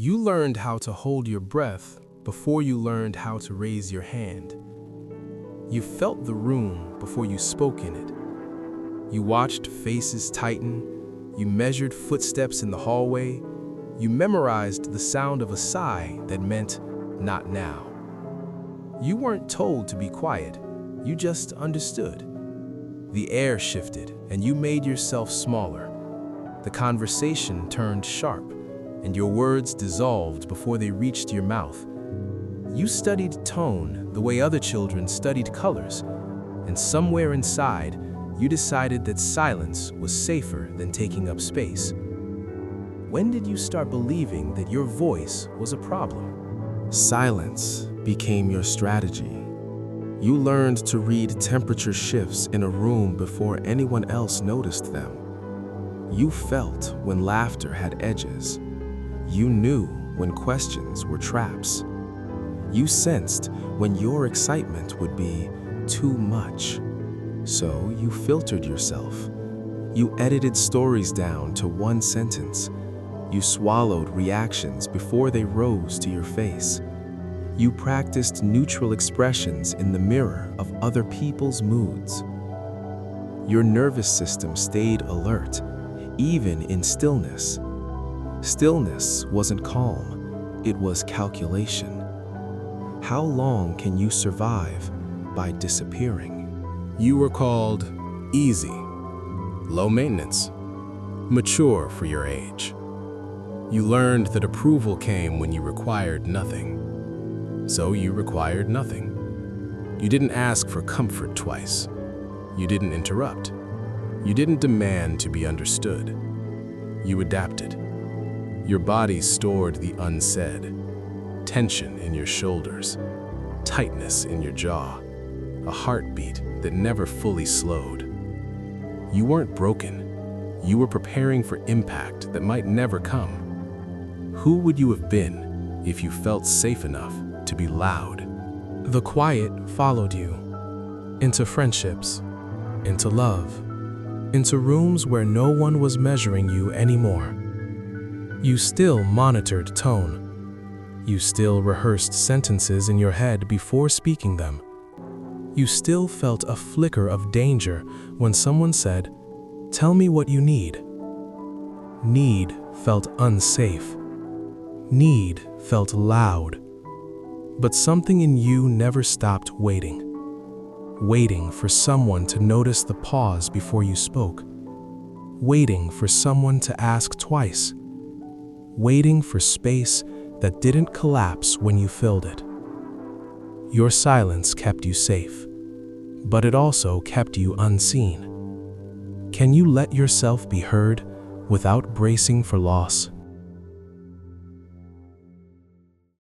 You learned how to hold your breath before you learned how to raise your hand. You felt the room before you spoke in it. You watched faces tighten. You measured footsteps in the hallway. You memorized the sound of a sigh that meant, "Not now." You weren't told to be quiet. You just understood. The air shifted, and you made yourself smaller. The conversation turned sharp, and your words dissolved before they reached your mouth. You studied tone the way other children studied colors, and somewhere inside, you decided that silence was safer than taking up space. When did you start believing that your voice was a problem? Silence became your strategy. You learned to read temperature shifts in a room before anyone else noticed them. You felt when laughter had edges. You knew when questions were traps. You sensed when your excitement would be too much. So you filtered yourself. You edited stories down to one sentence. You swallowed reactions before they rose to your face. You practiced neutral expressions in the mirror of other people's moods. Your nervous system stayed alert, even in stillness. Stillness wasn't calm, it was calculation. How long can you survive by disappearing? You were called easy, low maintenance, mature for your age. You learned that approval came when you required nothing. So you required nothing. You didn't ask for comfort twice. You didn't interrupt. You didn't demand to be understood. You adapted. Your body stored the unsaid, tension in your shoulders, tightness in your jaw, a heartbeat that never fully slowed. You weren't broken. You were preparing for impact that might never come. Who would you have been if you felt safe enough to be loud? The quiet followed you, into friendships, into love, into rooms where no one was measuring you anymore. You still monitored tone. You still rehearsed sentences in your head before speaking them. You still felt a flicker of danger when someone said, "Tell me what you need." Need felt unsafe. Need felt loud. But something in you never stopped waiting. Waiting for someone to notice the pause before you spoke. Waiting for someone to ask twice. Waiting for space that didn't collapse when you filled it. Your silence kept you safe, but it also kept you unseen. Can you let yourself be heard without bracing for loss?